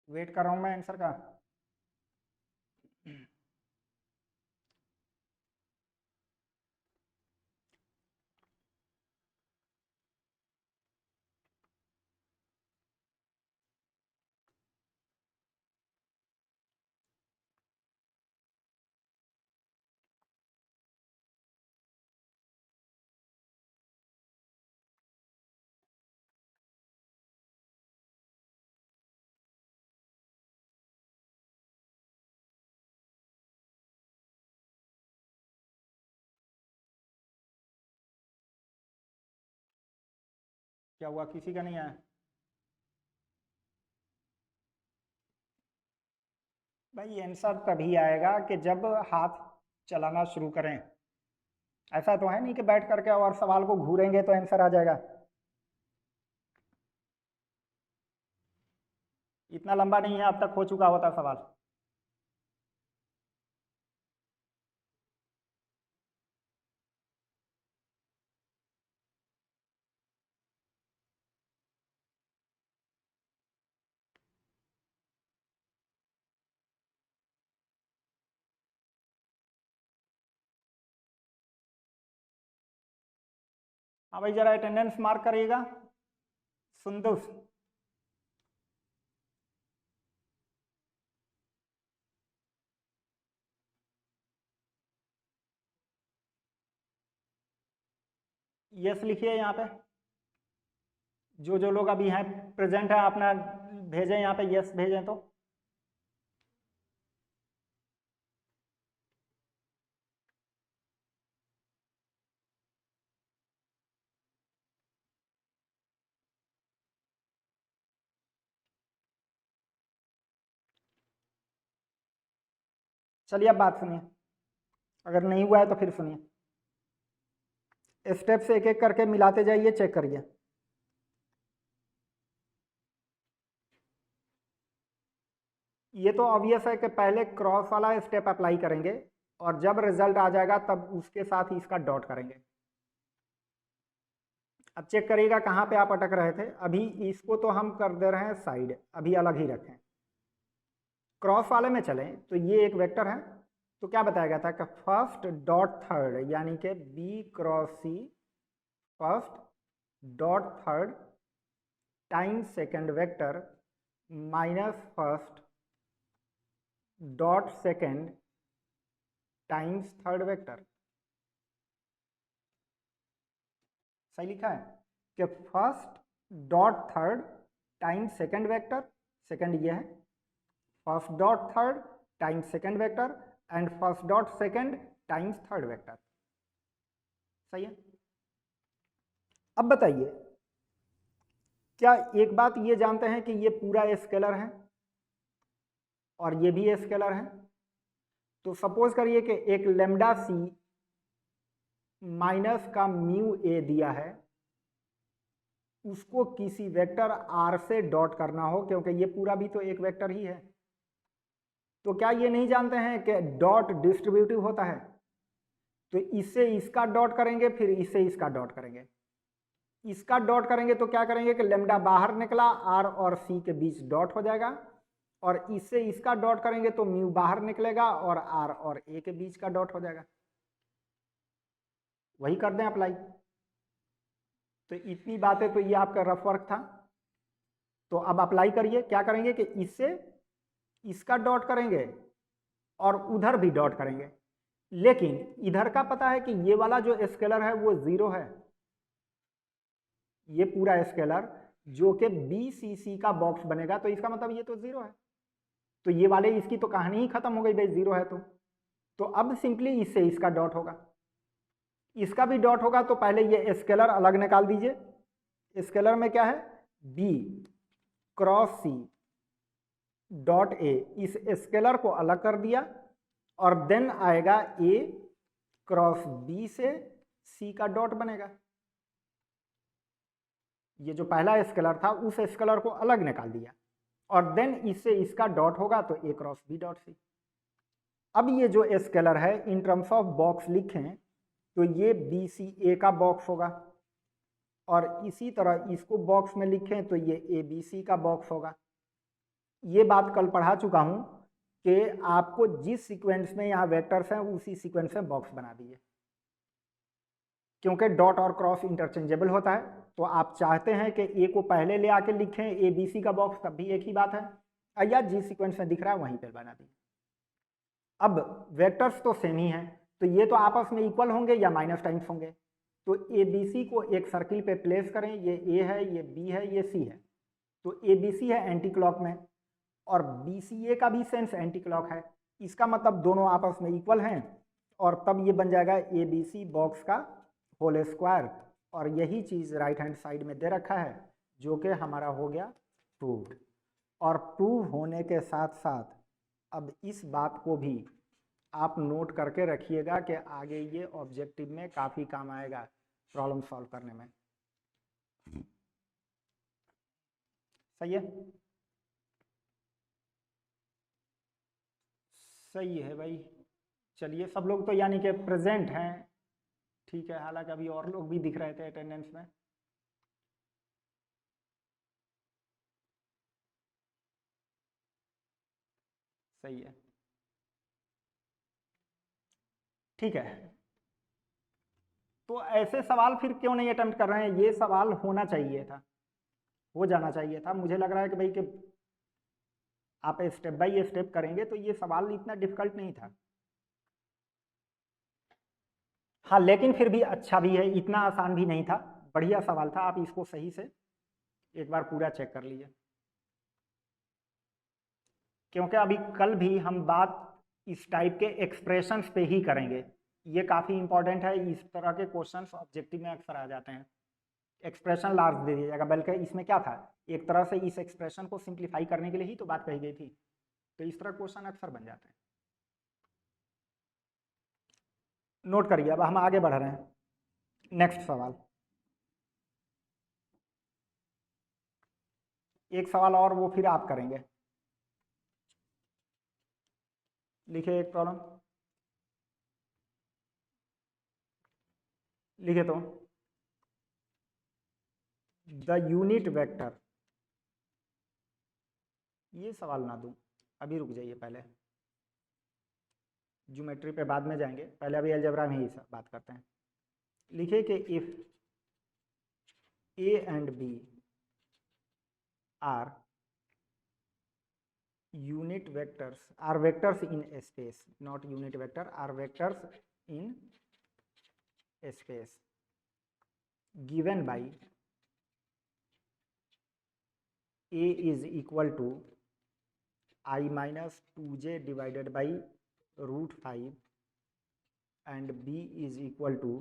Speaker 1: वेट कर रहा हूँ मैं आंसर का। क्या हुआ, किसी का नहीं आया? भाई आंसर तभी आएगा कि जब हाथ चलाना शुरू करें। ऐसा तो है नहीं कि बैठ करके और सवाल को घूरेंगे तो आंसर आ जाएगा। इतना लंबा नहीं है, अब तक हो चुका होता सवाल। हाँ भाई, जरा अटेंडेंस मार्क करिएगा। सुंदुस। यस लिखिए यहाँ पे। जो लोग अभी हैं प्रेजेंट है अपना भेजें यहाँ पे, यस भेजें तो। चलिए अब बात सुनिए, अगर नहीं हुआ है तो फिर सुनिए। स्टेप से एक एक करके मिलाते जाइए, चेक करिए। ये तो ऑब्वियस है कि पहले क्रॉस वाला स्टेप अप्लाई करेंगे और जब रिजल्ट आ जाएगा तब उसके साथ ही इसका डॉट करेंगे। अब चेक करिएगा कहाँ पे आप अटक रहे थे। अभी इसको तो हम कर दे रहे हैं साइड, अभी अलग ही रखें। क्रॉस वाले में चलें तो ये एक वेक्टर है, तो क्या बताया गया था कि फर्स्ट डॉट थर्ड, यानी कि B cross C first dot third time second vector minus first dot second times third vector. सही लिखा है कि first dot third times second vector, second ये है, first dot third times second vector and first dot second times third vector. सही है। अब बताइए, क्या एक बात ये जानते हैं कि ये पूरा स्केलर है और ये भी स्केलर है? तो सपोज करिए कि एक लेमडा सी माइनस का म्यू ए दिया है, उसको किसी वेक्टर आर से डॉट करना हो, क्योंकि ये पूरा भी तो एक वेक्टर ही है। तो क्या ये नहीं जानते हैं कि डॉट डिस्ट्रीब्यूटिव होता है? तो इससे इसका डॉट करेंगे, फिर इससे इसका डॉट करेंगे। इसका डॉट करेंगे तो क्या करेंगे कि लेमडा बाहर निकला, आर और सी के बीच डॉट हो जाएगा, और इससे इसका डॉट करेंगे तो म्यू बाहर निकलेगा और आर और ए के बीच का डॉट हो जाएगा। वही कर दें अप्लाई। तो इतनी बातें तो ये आपका रफ वर्क था। तो अब अप्लाई करिए। क्या करेंगे कि इससे इसका डॉट करेंगे और उधर भी डॉट करेंगे, लेकिन इधर का पता है कि ये वाला जो स्केलर है वो जीरो है। ये पूरा स्केलर जो कि बी सी सी का बॉक्स बनेगा, तो इसका मतलब ये तो जीरो है। तो ये वाले इसकी तो कहानी ही खत्म हो गई भाई, जीरो है तो अब सिंपली इससे इसका डॉट होगा, इसका भी डॉट होगा। तो पहले ये स्केलर अलग निकाल दीजिए। स्केलर में क्या है, B cross C dot A, इस स्केलर को अलग कर दिया, और देन आएगा ए क्रॉस बी से सी का डॉट बनेगा। ये जो पहला स्केलर था उस स्केलर को अलग निकाल दिया, और देन इससे इसका डॉट होगा तो ए क्रॉस बी डॉट सी। अब ये जो स्केलर है इन टर्म्स ऑफ बॉक्स लिखें तो ये बी सी ए का बॉक्स होगा, और इसी तरह इसको बॉक्स में लिखें तो ये ए बी सी का बॉक्स होगा। ये बात कल पढ़ा चुका हूँ कि आपको जिस सीक्वेंस में यहाँ वेक्टर्स हैं उसी सीक्वेंस में बॉक्स बना दिए, क्योंकि डॉट और क्रॉस इंटरचेंजेबल होता है। तो आप चाहते हैं कि ए को पहले ले आके लिखें ए बी सी का बॉक्स, तब भी एक ही बात है, या जिस सीक्वेंस में दिख रहा है वहीं पर बना दिए। अब वेक्टर्स तो सेम ही हैं, तो ये तो आपस में इक्वल होंगे या माइनस टाइम्स होंगे। तो ए बी सी को एक सर्किल पे प्लेस करें, ये ए है, ये बी है, ये सी है। तो ए बी सी है एंटी क्लॉक में, और बी सी ए का भी सेंस एंटी क्लॉक है। इसका मतलब दोनों आपस में इक्वल हैं, और तब ये बन जाएगा ए बी सी बॉक्स का होल स्क्वायर। और यही चीज़ राइट हैंड साइड में दे रखा है, जो कि हमारा हो गया प्रूव्ड। और प्रूव होने के साथ साथ अब इस बात को भी आप नोट करके रखिएगा कि आगे ये ऑब्जेक्टिव में काफ़ी काम आएगा प्रॉब्लम सॉल्व करने में। सही है, सही है भाई। चलिए, सब लोग तो यानी कि प्रेजेंट हैं, ठीक है। हालांकि अभी और लोग भी दिख रहे थे अटेंडेंस में। सही है, ठीक है। तो ऐसे सवाल फिर क्यों नहीं अटेम्प्ट कर रहे हैं? ये सवाल होना चाहिए था, हो जाना चाहिए था। मुझे लग रहा है कि भाई कि आप स्टेप बाय स्टेप करेंगे तो ये सवाल इतना डिफिकल्ट नहीं था। हाँ, लेकिन फिर भी अच्छा भी है, इतना आसान भी नहीं था, बढ़िया सवाल था। आप इसको सही से एक बार पूरा चेक कर लीजिए, क्योंकि अभी कल भी हम बात इस टाइप के एक्सप्रेशंस पे ही करेंगे। ये काफ़ी इंपॉर्टेंट है, इस तरह के क्वेश्चंस ऑब्जेक्टिव में अक्सर आ जाते हैं। एक्सप्रेशन लार्ज दे दिया जाएगा, बल्कि इसमें क्या था, एक तरह से इस एक्सप्रेशन को सिंप्लीफाई करने के लिए ही तो बात कही गई थी। तो इस तरह क्वेश्चन अक्सर बन जाते हैं। नोट करिए, अब हम आगे बढ़ रहे हैं। नेक्स्ट सवाल, एक सवाल और वो फिर आप करेंगे। लिखिए एक प्रॉब्लम, लिखे तो द यूनिट वेक्टर, ये सवाल ना दूं, अभी रुक जाइए, पहले ज्योमेट्री पे बाद में जाएंगे, पहले अभी अलजेब्रा में ही बात करते हैं। लिखिए कि if A and B are unit vectors, are vectors in a space, not unit vector, are vectors in a space given by a is equal to I minus 2j divided by root 5 and b is equal to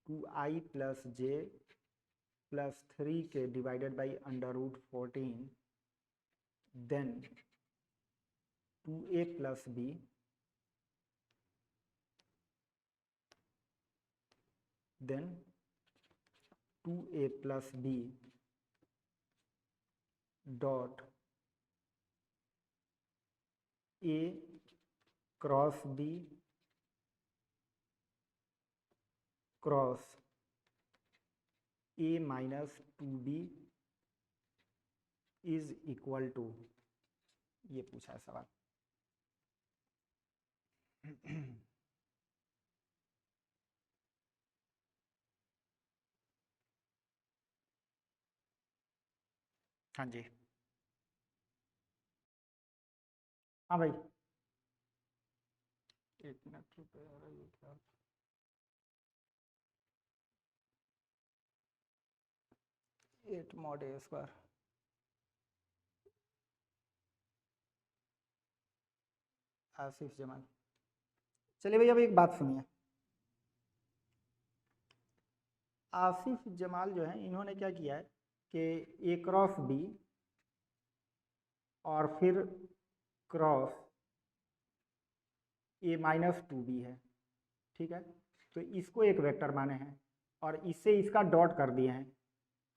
Speaker 1: 2i plus j plus 3k divided by under root 14, then 2a plus b then 2a plus b dot a cross b cross a minus 2b is equal to, ये पूछा है सवाल। हाँ जी, हाँ भाई, एक minute रुपये, 8 mod a square. Asif Jamal, चलिए भैया, अब एक बात सुनिए। आसिफ जमाल जो है, इन्होंने क्या किया है कि ए क्रॉस बी और फिर क्रॉस ए माइनस 2b है, ठीक है। तो इसको एक वेक्टर माने हैं और इससे इसका डॉट कर दिए हैं,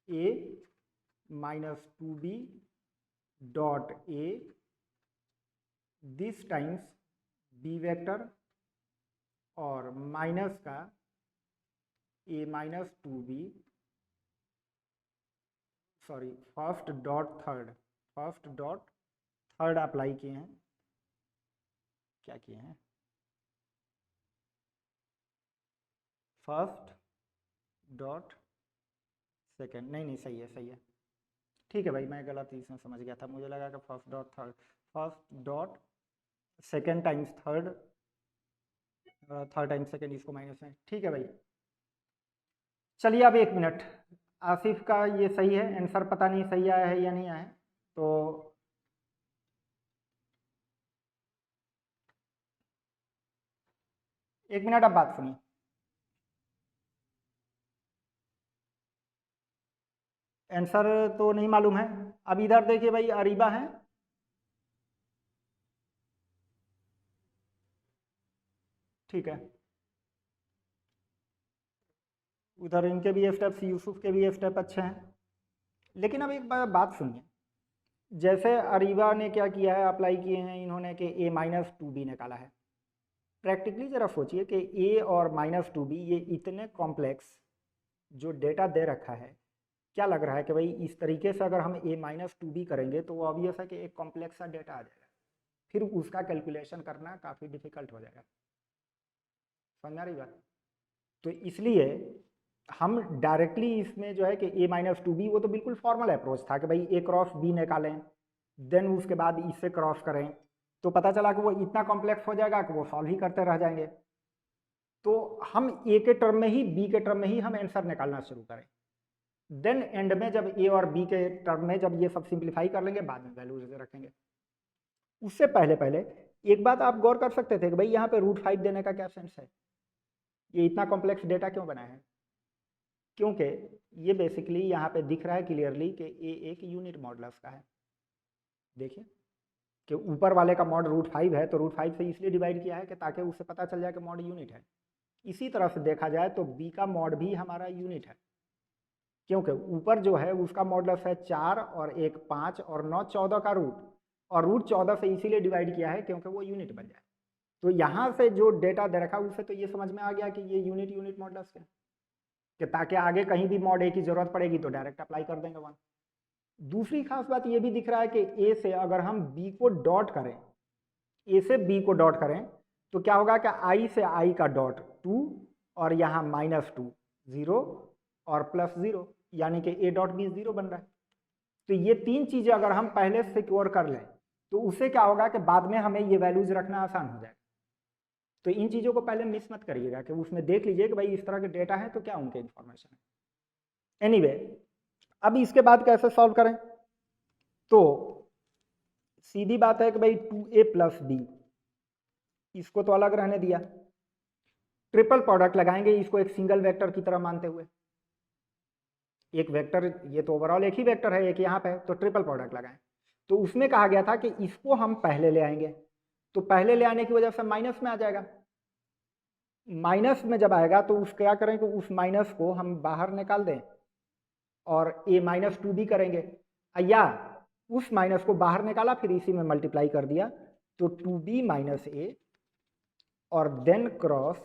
Speaker 1: A minus 2b dot A this times B vector और माइनस का A minus 2b, sorry first dot third, first dot third apply किए हैं, क्या किए हैं, फर्स्ट डॉट सेकेंड, नहीं सही है सही है, ठीक है भाई, मैं गलत इसमें समझ गया था, मुझे लगा कि first dot third, first dot second times third, third times second, इसको माइनस में, ठीक है भाई। चलिए अब 1 मिनट, आसिफ का ये सही है आंसर, पता नहीं सही आया है या नहीं आया है, तो 1 मिनट अब बात सुनिए। आंसर तो नहीं मालूम है, अब इधर देखिए भाई, अरीबा है, ठीक है, उधर इनके भी स्टेप्स, यूसुफ के भी स्टेप अच्छे हैं, लेकिन अब एक बात सुनिए, जैसे अरीबा ने क्या किया है, अप्लाई किए हैं इन्होंने कि a-2b निकाला है, प्रैक्टिकली जरा सोचिए कि a और -2b ये इतने कॉम्प्लेक्स जो डेटा दे रखा है, क्या लग रहा है कि भाई इस तरीके से अगर हम a-2b करेंगे तो ऑब्वियस है कि एक कॉम्प्लेक्स सा डेटा आ जाएगा, फिर उसका कैलकुलेशन करना काफ़ी डिफिकल्ट हो जाएगा, समझ आ रही बात। तो इसलिए हम डायरेक्टली इसमें जो है कि a-2b, वो तो बिल्कुल फॉर्मल अप्रोच था कि भाई a क्रॉस b निकालें, देन उसके बाद इससे क्रॉस करें, तो पता चला कि वो इतना कॉम्प्लेक्स हो जाएगा कि वो सॉल्व ही करते रह जाएंगे, तो हम a के टर्म में ही, b के टर्म में ही हम आंसर निकालना शुरू करें, देन एंड में जब a और b के टर्म में जब ये सब सिंप्लीफाई कर लेंगे, बाद में वैल्यूज रखेंगे। उससे पहले पहले एक बात आप गौर कर सकते थे कि भाई यहाँ पे √5 देने का क्या सेंस है, ये इतना कॉम्प्लेक्स डेटा क्यों बनाया है, क्योंकि ये बेसिकली यहाँ पे दिख रहा है क्लियरली कि ये एक यूनिट मॉडुलस का है, देखिए कि ऊपर वाले का मॉड √5 है, तो √5 से इसलिए डिवाइड किया है कि ताकि उससे पता चल जाए कि मॉड यूनिट है। इसी तरह से देखा जाए तो b का मॉड भी हमारा यूनिट है, क्योंकि ऊपर जो है उसका मॉडुलस है 4 और 1 5 और 9 14 का रूट, और √14 से इसीलिए डिवाइड किया है क्योंकि वो यूनिट बन जाए। तो यहाँ से जो डेटा दे रखा उससे तो ये समझ में आ गया कि ये यूनिट मॉडुलस है, कि ताकि आगे कहीं भी मॉड ए की जरूरत पड़ेगी तो डायरेक्ट अप्लाई कर देंगे 1। दूसरी खास बात ये भी दिख रहा है कि ए से अगर हम बी को डॉट करें, ए से बी को डॉट करें तो क्या होगा कि आई से आई का डॉट 2 और यहाँ -2 0 और +0, यानी कि ए डॉट बी 0 बन रहा है। तो ये तीन चीजें अगर हम पहले सिक्योर कर लें तो उससे क्या होगा कि बाद में हमें ये वैल्यूज रखना आसान हो जाएगा। तो इन चीजों को पहले मिस मत करिएगा कि उसमें देख लीजिए कि भाई इस तरह के डेटा है तो क्या उनके इन्फॉर्मेशन है। एनीवे, अब इसके बाद कैसे सॉल्व करें, तो सीधी बात है कि भाई 2a + b, इसको तो अलग रहने दिया, ट्रिपल प्रोडक्ट लगाएंगे इसको एक सिंगल वेक्टर की तरह मानते हुए, एक वेक्टर, ये तो ओवरऑल एक ही वेक्टर है, एक यहाँ पे, तो ट्रिपल प्रोडक्ट लगाएं। तो उसमें कहा गया था कि इसको हम पहले ले आएंगे, तो पहले ले आने की वजह से माइनस में आ जाएगा, माइनस में जब आएगा तो उस क्या करें कि उस माइनस को हम बाहर निकाल दें और a-2b करेंगे, या उस माइनस को बाहर निकाला फिर इसी में मल्टीप्लाई कर दिया, तो 2b - a और देन क्रॉस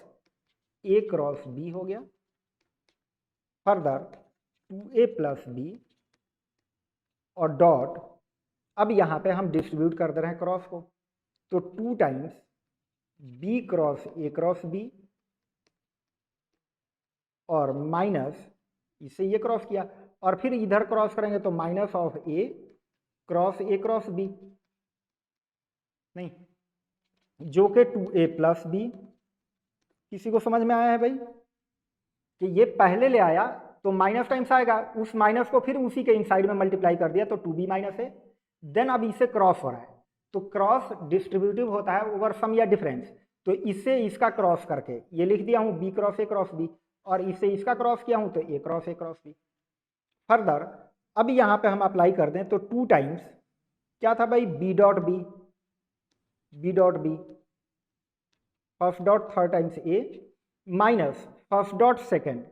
Speaker 1: a क्रॉस b हो गया, फर्दर 2a + b और डॉट, अब यहाँ पे हम डिस्ट्रीब्यूट कर दे रहे हैं क्रॉस को, तो 2 टाइम्स b क्रॉस a क्रॉस b और माइनस, इससे ये क्रॉस किया और फिर इधर क्रॉस करेंगे तो -a क्रॉस b, नहीं, जो कि 2a + b। किसी को समझ में आया है भाई कि ये पहले ले आया तो माइनस टाइम्स आएगा, उस माइनस को फिर उसी के इनसाइड में मल्टीप्लाई कर दिया तो 2b - a, देन अब इससे क्रॉस हो रहा है, तो क्रॉस डिस्ट्रीब्यूटिव होता है ओवर सम या डिफरेंस, तो इससे इसका क्रॉस करके ये लिख दिया हूँ b क्रॉस a क्रॉस b, और इससे इसका क्रॉस किया हूँ तो a क्रॉस b। फर्दर अब यहाँ पे हम अप्लाई कर दें तो 2 टाइम्स क्या था भाई, b dot b first dot third times a minus first dot second,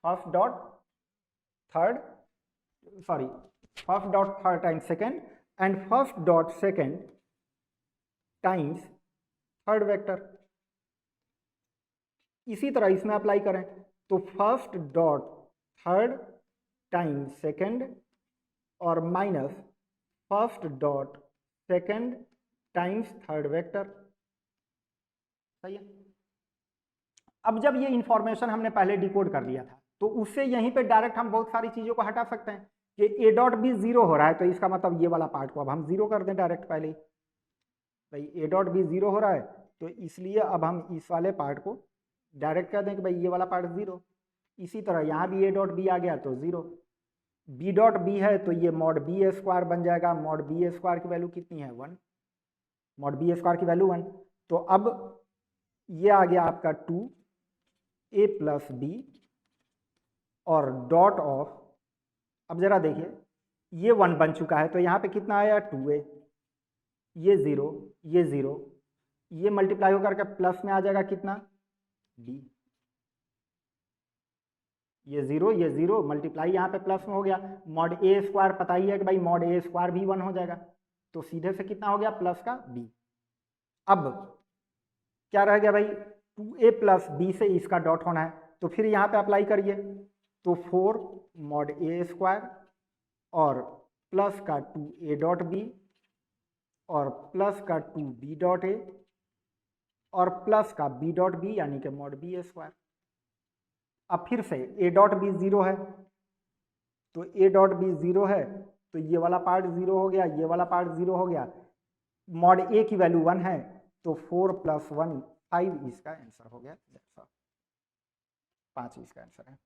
Speaker 1: first dot third times second and first dot second times third vector. इसी तरह इसमें अप्लाई करें तो first dot third times second और minus first dot second times third vector. सही है। अब जब ये इंफॉर्मेशन हमने पहले डिकोड कर लिया था तो उससे यहीं पे डायरेक्ट हम बहुत सारी चीज़ों को हटा सकते हैं कि ए डॉट बी जीरो हो रहा है, तो इसका मतलब ये वाला पार्ट को अब हम जीरो कर दें डायरेक्ट पहले ही। भाई ए डॉट बी जीरो हो रहा है तो इसलिए अब हम इस वाले पार्ट को डायरेक्ट कर दें कि भाई ये वाला पार्ट जीरो। इसी तरह यहाँ भी ए डॉट बी आ गया तो जीरो। बी डॉट बी है तो ये मॉड बी स्क्वायर बन जाएगा। मॉड बी स्क्वायर की वैल्यू कितनी है? 1। मॉड बी स्क्वायर की वैल्यू 1। तो अब ये आ गया आपका 2a प्लस बी और डॉट ऑफ, अब जरा देखिए ये 1 बन चुका है तो यहाँ पे कितना आया? 2a, ये 0, ये 0, ये मल्टीप्लाई होकर के प्लस में आ जाएगा कितना? b। ये 0, ये 0 मल्टीप्लाई यहाँ पे प्लस में हो गया। मॉड ए स्क्वायर पता ही है कि भाई मॉड ए स्क्वायर भी 1 हो जाएगा, तो सीधे से कितना हो गया? प्लस का b। अब क्या रह गया भाई? 2a प्लस बी से इसका डॉट होना है, तो फिर यहाँ पे अप्लाई करिए तो 4 मॉड ए स्क्वायर और प्लस का 2a डॉट बी और प्लस का 2b डॉट ए और प्लस का b डॉट बी यानी कि मॉड बी स्क्वायर। अब फिर से a डॉट बी जीरो है तो a डॉट बी जीरो है तो ये वाला पार्ट जीरो हो गया, ये वाला पार्ट जीरो हो गया। मॉड a की वैल्यू 1 है तो 4 प्लस 1 5 इसका आंसर हो गया। 5 इसका आंसर है।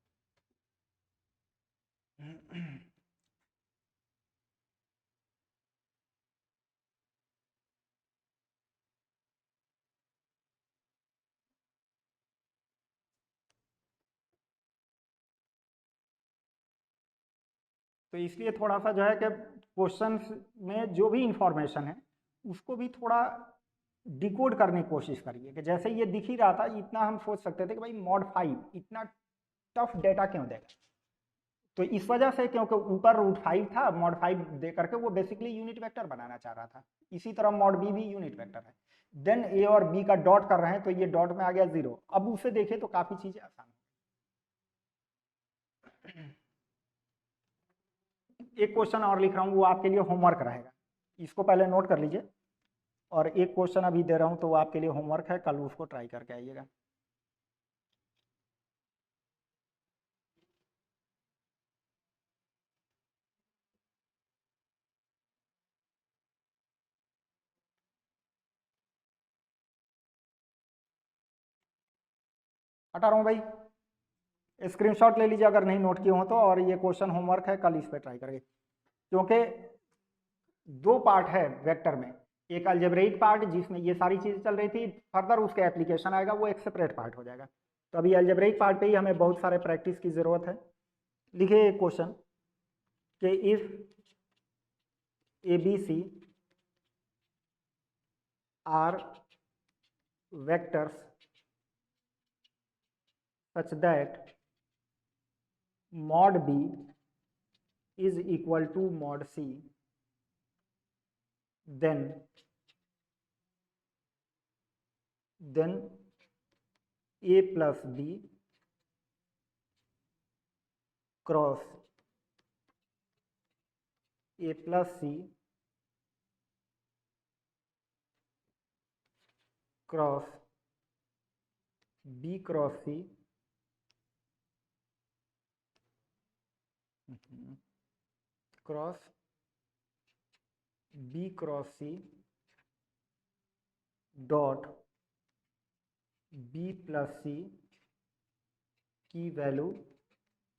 Speaker 1: तो इसलिए थोड़ा सा जो है कि क्वेश्चन में जो भी इंफॉर्मेशन है उसको भी थोड़ा डिकोड करने की कोशिश करिए कि जैसे ये दिख ही रहा था इतना हम सोच सकते थे कि भाई मॉड 5 इतना टफ डेटा क्यों देगा, तो इस वजह से क्योंकि ऊपर रूट 5 था, मॉड 5 दे करके वो बेसिकली यूनिट वेक्टर बनाना चाह रहा था। इसी तरह मॉड बी भी यूनिट वेक्टर है। देन ए और बी का डॉट कर रहे हैं तो ये डॉट में आ गया 0। अब उसे देखें तो काफी चीजें आसान। एक क्वेश्चन और लिख रहा हूँ वो आपके लिए होमवर्क रहेगा, इसको पहले नोट कर लीजिए। और एक क्वेश्चन अभी दे रहा हूँ तो वो आपके लिए होमवर्क है, कल उसको ट्राई करके आइएगा। हटा रहा हूँ भाई, स्क्रीनशॉट ले लीजिए अगर नहीं नोट किए हो तो। और ये क्वेश्चन होमवर्क है, कल इस पर ट्राई करेंगे क्योंकि 2 पार्ट है वेक्टर में। एक अलजेब्रिक पार्ट जिसमें ये सारी चीज़ें चल रही थी, फर्दर उसके एप्लीकेशन आएगा वो एक सेपरेट पार्ट हो जाएगा। तो अभी अलजेब्रिक पार्ट पे ही हमें बहुत सारे प्रैक्टिस की ज़रूरत है। लिखिए एक क्वेश्चन कि if ABC are vectors such that mod B is equal to mod C, then A plus B cross A plus C cross B cross C cross B cross C dot B plus C की value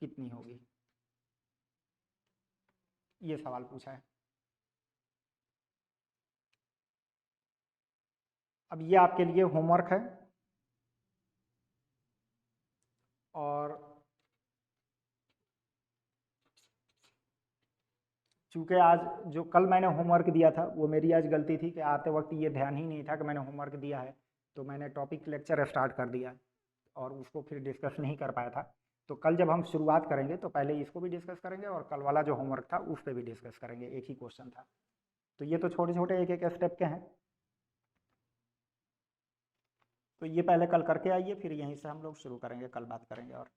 Speaker 1: कितनी होगी, ये सवाल पूछा है। अब ये आपके लिए होमवर्क है और चूँकि आज जो कल मैंने होमवर्क दिया था वो मेरी आज गलती थी कि आते वक्त ये ध्यान ही नहीं था कि मैंने होमवर्क दिया है, तो मैंने टॉपिक लेक्चर स्टार्ट कर दिया और उसको फिर डिस्कस नहीं कर पाया था। तो कल जब हम शुरुआत करेंगे तो पहले इसको भी डिस्कस करेंगे और कल वाला जो होमवर्क था उस पर भी डिस्कस करेंगे, एक ही क्वेश्चन था। तो ये तो छोटे छोटे एक एक स्टेप के हैं, तो ये पहले कल करके आइए, फिर यहीं से हम लोग शुरू करेंगे, कल बात करेंगे। और